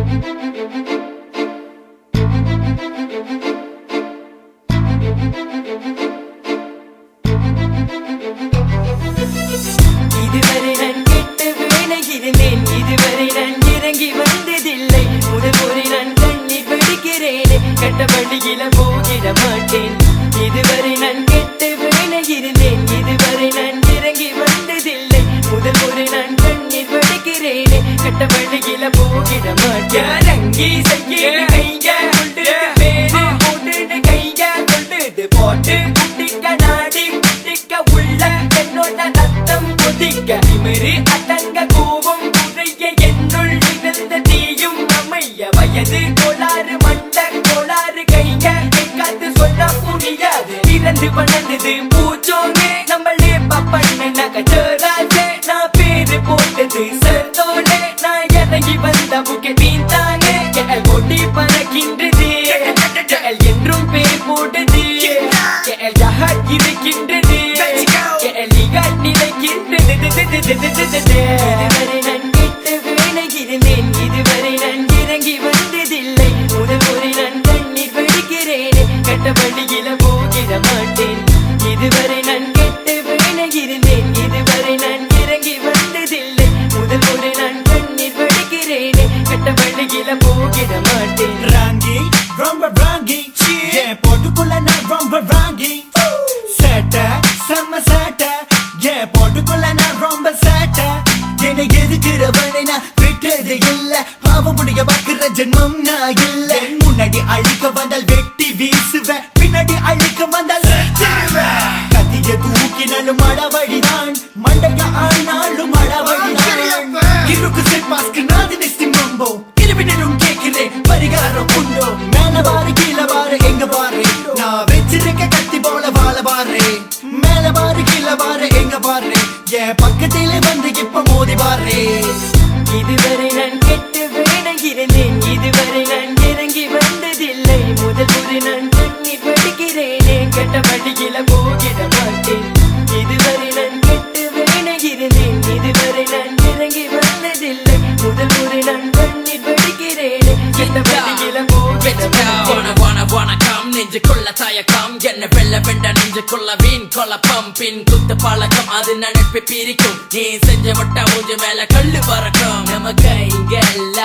இதுவரை நான் கெட்டு விளைகிறேன், இதுவரை நான் இறங்கி வந்ததில்லை. முதல் முறை நான் கண்ணீர் வடிக்கிறேன், கெட்ட வழியில போகிட மாட்டேன். இதுவரை நான் கெட்டு விளைகிறேன், இதுவரை நான் இறங்கி வந்ததில்லை. முதல் முறை நான் கண்ணீர் வடிக்கிறேன், கெட்ட வழியில போகிட மாட்டேன். ரங்கி செய்ய கைய கொண்டு பேரு போட்டு கைய கொண்டு போட்டு குட்டிக்க நாடி குட்டிக்க உள்ள என்னோட ரத்தம் கொதிக்க திமிரு அடங்க கோபம் குறைய என்னுள் நிகழ்ந்த தீயும் அமைய வயது கோளாறு மண்ட கோளாறு கைய காத்து சொன்னா புரியாது. இறந்து வளர்ந்தது பூச்சோங்க நம்மளே பப்பண்ண நகச்சோராசே. நான் பேரு போட்டது சர்தோனே, நான் இறங்கி வந்த புகை தீந்தாங்க. கேள் கொட்டி பறக்கின்றது, கேள் என்றும் பேர் போட்டது, கேள் ஜஹர் இருக்கின்றது, கேள் நிகழ் நிலைக்கின்றது. இதுவரை நான் கெட்டு விளைகிறேன், இதுவரை நான் இறங்கி வந்ததில்லை. முதல் முறை நான் கண்ணீர் வடிக்கிறேன், கெட்ட வழியில போகிட மாட்டேன். இதுவரை நான் கெட்டு விளைகிறேன், இதுவரை நான் இறங்கி வந்ததில்லை. முதல் முறை நான் கண்ணீர் வடிக்கிறேன், கெட்ட வழியில போகிட மாட்டேன். ராங்கி ரொம்ப ராங்கி, என் போட்டுக்குள்ள நான் ரொம்ப ராங்கி. சேட்டை செம்ம சேட்டை, என் போட்டுக்குள்ள நான் ரொம்ப சேட்டை. என்னை எதுக்குறவனை நான் விட்டது இல்ல, பாவமுடைய பார்க்கிற ஜென்மம் நான் இல்ல. முன்னாடி அழிக்க வந்தால் வெட்டி வீசுவேன், பின்னாடி அழிக்க வந்தால் கத்திய தூக்கினாலும் மடவழிதான், மண்டைய ஆனாலும் மடவழிதான். இருக்கு செட் மாஸ்க் நாது நெஸ்டி மம்போ, இருவினும் கேட்கிறேன் பரிகாரம் உண்டோ? மேல பாரு கீழே பாரு எங்க பாரு, நான் வச்சிருக்க கத்தி போல வாழ பாரு. மேல பாரு கீழே பாரு எங்க பாரு, என் பக்கத்திலே வந்து இப்ப மோதி பாரு. இதுவரை நான் கெட்டு விளைகிறேன், இதுவரை நான் இறங்கி வந்ததில்லை. முதல் முறை நான் கண்ணீர் வடிக்கிறேன், கெட்ட வழியில போகிட மாட்டேன். இதுவரை நான் கெட்டு விளைகிறேன், இதுவரை நான் இறங்கி வந்ததில்லை. முதல் முறை நான் கண்ணீர் வடிக்கிறேன், கெட்ட வழியில போகிட மாட்டேன். வணக்கம் நெஞ்சுக்குள்ள தயக்கம், என்ன வெள்ள வெண்ட நெஞ்சுக்குள்ள வீண் கொலப்பம். பின் குத்து பழக்கம் அது நட்பை பிரிக்கும், நீ செஞ்ச விட்ட மூஞ்சு மேல கல்லு பறக்கும். நமக்கு இங்க இல்ல